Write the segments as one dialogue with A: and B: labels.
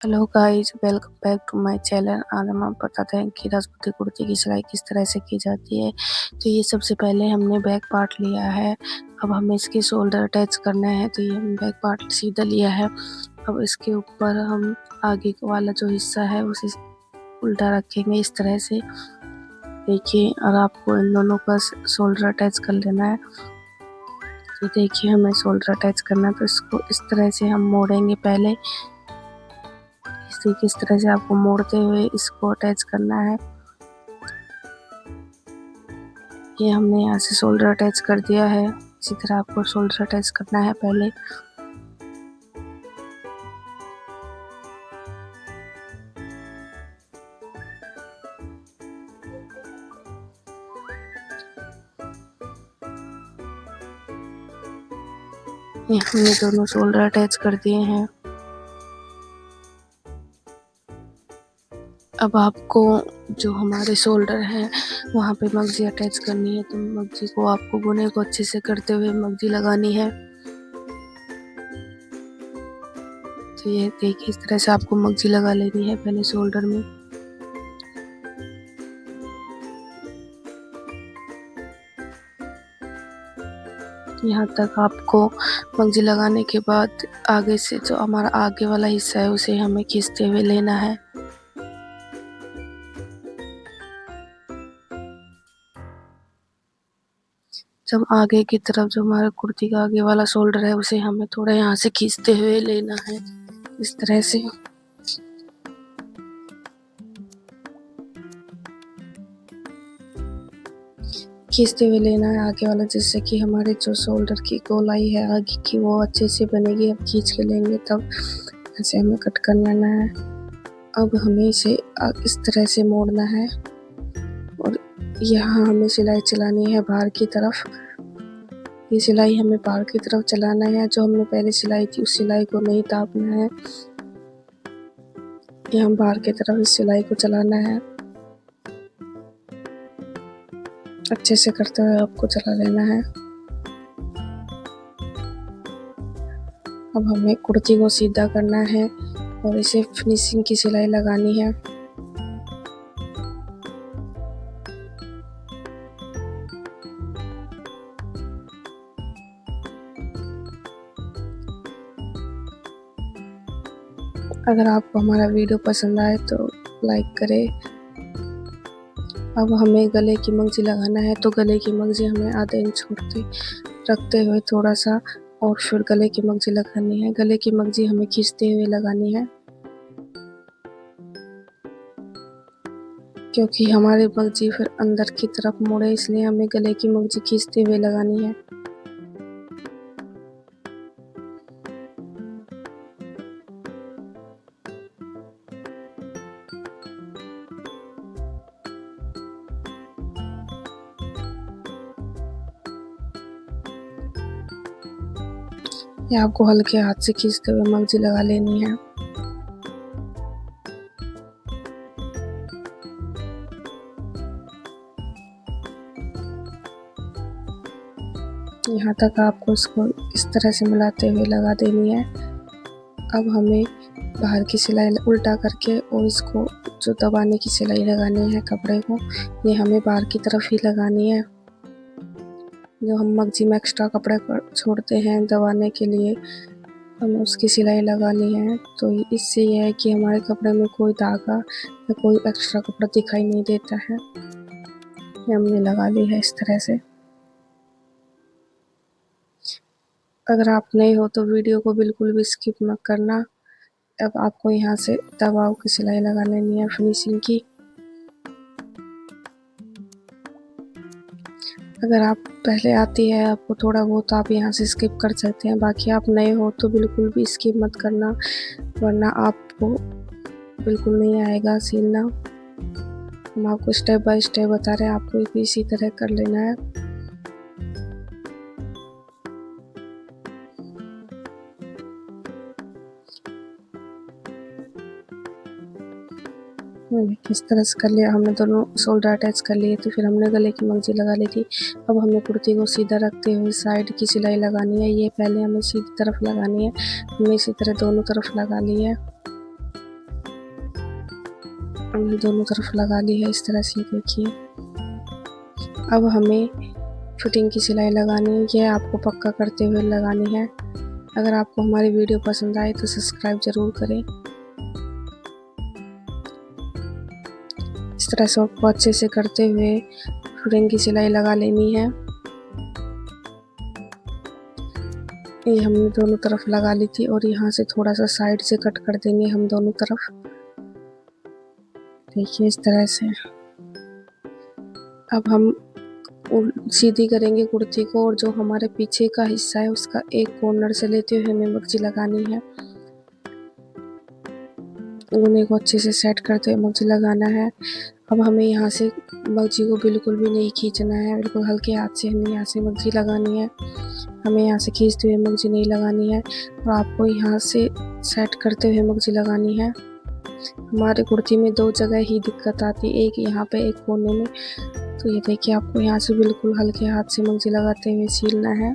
A: Hello guys, welcome back to my channel. आज हम आपको बताते हैं कि राजपूती कुर्ती की सिलाई किस तरह से की जाती है। तो ये सबसे पहले हमने बैक पार्ट लिया है। अब हमें इसके शोल्डर अटैच करना है। तो ये हम बैक पार्ट सीधा लिया है। अब इसके ऊपर हम आगे वाला जो हिस्सा है उसे उल्टा रखेंगे इस तरह से। देखिए, और आपको इन दोनों का शोल्डर अटैच कर लेना है। तो देखिए, हमें शोल्डर अटैच करना है तो इसको इस तरह से हम मोड़ेंगे। पहले किस तरह से आपको मोड़ते हुए इसको अटैच करना है। ये हमने यहाँ से शोल्डर अटैच कर दिया है। इसी तरह आपको शोल्डर अटैच करना है पहले। ये हमने दोनों शोल्डर अटैच कर दिए हैं। अब आपको जो हमारे शोल्डर हैं वहाँ पे मगजी अटैच करनी है। तो मगजी को आपको गुने को अच्छे से करते हुए मगजी लगानी है। तो ये देखिए, इस तरह से आपको मगजी लगा लेनी है पहले शोल्डर में। यहाँ तक आपको मगजी लगाने के बाद आगे से जो हमारा आगे वाला हिस्सा है उसे हमें खींचते हुए लेना है। जब आगे की तरफ जो हमारे कुर्ती का आगे वाला शोल्डर है उसे हमें थोड़ा यहाँ से खींचते हुए लेना है इस तरह से। खींचते हुए लेना है आगे वाला, जिससे कि हमारे जो शोल्डर की गोलाई है आगे की वो अच्छे से बनेगी। अब खींच के लेंगे तब ऐसे हमें कट कर लेना है। अब हमें इसे इस तरह से मोड़ना है और यहाँ हमें सिलाई चलानी है बाहर की तरफ। ये सिलाई हमें बाहर की तरफ चलाना है। जो हमने पहले सिलाई थी उस सिलाई को नहीं दाबना है। ये हम बाहर की तरफ इस सिलाई को चलाना है। अच्छे से करते हुए आपको चला लेना है। अब हमें कुर्ती को सीधा करना है और इसे फिनिशिंग की सिलाई लगानी है। अगर आपको हमारा वीडियो पसंद आए तो लाइक करें। अब हमें गले की मगजी लगाना है। तो गले की मगजी हमें आधे इंच रखते हुए थोड़ा सा और फिर गले की मगजी लगानी है। गले की मगजी हमें खींचते हुए लगानी है, क्योंकि हमारे मगजी फिर अंदर की तरफ मुड़े, इसलिए हमें गले की मगजी खींचते हुए लगानी है। ये आपको हल्के हाथ से खींचते हुए मगजी लगा लेनी है। यहाँ तक आपको इसको इस तरह से मिलाते हुए लगा देनी है। अब हमें बाहर की सिलाई उल्टा करके और इसको जो दबाने की सिलाई लगानी है कपड़े को, ये हमें बाहर की तरफ ही लगानी है। जो हम मगजी में एक्स्ट्रा कपड़े छोड़ते हैं दबाने के लिए, हमें उसकी सिलाई लगानी है। तो इससे यह है कि हमारे कपड़े में कोई धागा या कोई एक्स्ट्रा कपड़ा दिखाई नहीं देता है। ये हमने लगा ली है इस तरह से। अगर आप नए हो तो वीडियो को बिल्कुल भी स्किप मत करना। अब आपको यहाँ से दबाव की सिलाई लगा लेनी है फिनिशिंग की। अगर आप पहले आती है आपको थोड़ा बहुत, आप यहाँ से स्किप कर सकते हैं। बाकी आप नए हो तो बिल्कुल भी स्किप मत करना, वरना आपको बिल्कुल नहीं आएगा सीलना। हम आपको स्टेप बाय स्टेप बता रहे हैं, आपको भी इसी तरह कर लेना है। इस तरह से कर लिया हमने, दोनों शोल्डर अटैच कर लिए। तो फिर हमने गले की मगजी लगा ली थी। अब हमें कुर्ती को सीधा रखते हुए साइड की सिलाई लगानी है। ये पहले हमें सीधी तरफ लगानी है। हमने इसी तरह दोनों तरफ लगा ली है। हमने दोनों तरफ लगा ली है इस तरह से, देखिए। अब हमें फिटिंग की सिलाई लगानी है, यह आपको पक्का करते हुए लगानी है। अगर आपको हमारी वीडियो पसंद आए तो सब्सक्राइब ज़रूर करें। इस तरह से आपको अच्छे से करते हुए फिटिंग की सिलाई लगा लेनी है। ये हमने दोनों तरफ लगा ली थी और यहाँ से थोड़ा सा साइड से कट कर देंगे हम दोनों तरफ, देखिए इस तरह से। अब हम सीधी करेंगे कुर्ती को और जो हमारे पीछे का हिस्सा है उसका एक कॉर्नर से लेते हुए हमें मगजी लगानी है। ऊने को अच्छे से सेट करते हुए मगजी लगाना है। अब हमें यहाँ से मगजी को बिल्कुल भी नहीं खींचना है, बिल्कुल हल्के हाथ से हमें यहाँ से मगजी लगानी है। हमें यहाँ से खींचते हुए मगजी नहीं लगानी है और आपको यहाँ से सेट करते हुए मगजी लगानी है। हमारी कुर्ती में दो जगह ही दिक्कत आती है, एक यहाँ पे एक कोने में। तो ये देखिए आपको यहाँ से बिल्कुल हल्के हाथ से मगजी लगाते हुए सीलना है।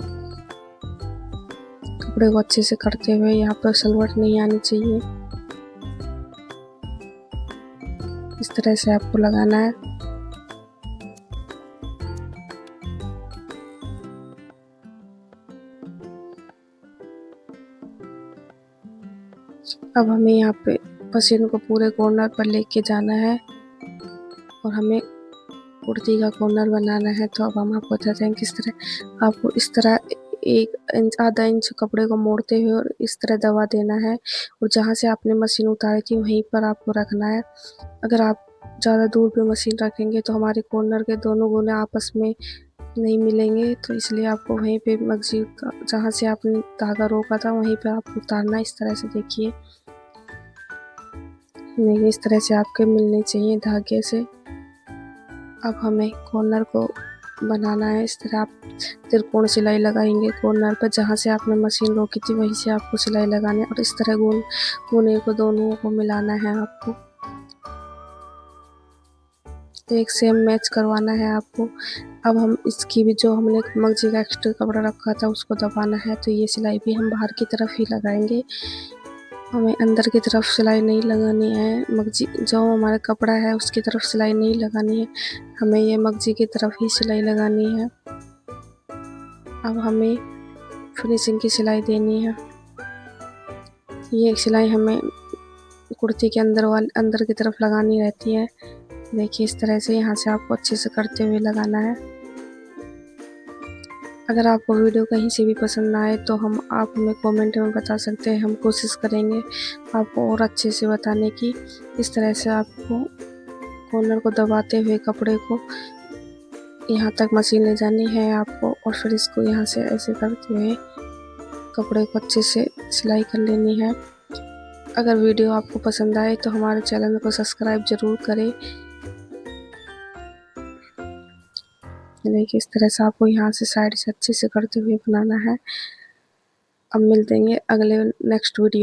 A: कपड़े को अच्छे से करते हुए, यहाँ पर सलवट नहीं आनी चाहिए, इस तरह से आपको लगाना है। अब हमें यहाँ पे मशीन को पूरे कॉर्नर पर लेके जाना है और हमें कुर्ती का कॉर्नर बनाना है। तो अब हम आपको बताते हैं किस तरह। आपको इस तरह 1 इंच आधा इंच कपड़े को मोड़ते हुए और इस तरह दबा देना है और जहाँ से आपने मशीन उतारी थी वहीं पर आपको रखना है। अगर आप ज़्यादा दूर पे मशीन रखेंगे तो हमारे कॉर्नर के दोनों कोने आपस में नहीं मिलेंगे, तो इसलिए आपको वहीं पे मगजी का जहाँ से आपने धागा रोका था वहीं पे आपको उतारना है। इस तरह से देखिए, नहीं इस तरह से आपके मिलने चाहिए धागे से। अब हमें कॉर्नर को बनाना है। इस तरह आप त्रिकोण सिलाई लगाएंगे कॉर्नर पर, जहाँ से आपने मशीन रोकी थी वहीं से आपको सिलाई लगानी है और इस तरह कोने को दोनों को मिलाना है आपको, एक सेम मैच करवाना है आपको। अब हम इसकी भी जो हमने मगजी का एक्स्ट्रा कपड़ा रखा था उसको दबाना है। तो ये सिलाई भी हम बाहर की तरफ ही लगाएंगे, हमें अंदर की तरफ सिलाई नहीं लगानी है। मगजी जो हमारा कपड़ा है उसकी तरफ सिलाई नहीं लगानी है, हमें ये मगजी की तरफ ही सिलाई लगानी है। अब हमें फिनिशिंग की सिलाई देनी है। ये सिलाई हमें कुर्ती के अंदर की तरफ लगानी रहती है, देखिए इस तरह से। यहाँ से आपको अच्छे से करते हुए लगाना है। अगर आपको वीडियो कहीं से भी पसंद ना आए तो आप हमें कमेंट में बता सकते हैं, हम कोशिश करेंगे आपको और अच्छे से बताने की। इस तरह से आपको कॉर्नर को दबाते हुए कपड़े को यहाँ तक मशीन ले जानी है आपको और फिर इसको यहाँ से ऐसे करते हुए कपड़े को अच्छे से सिलाई कर लेनी है। अगर वीडियो आपको पसंद आए तो हमारे चैनल को सब्सक्राइब ज़रूर करें। देखिए इस तरह से आपको यहाँ से साइड से अच्छे से करते हुए बनाना है। अब मिलते हैं अगले नेक्स्ट वीडियो।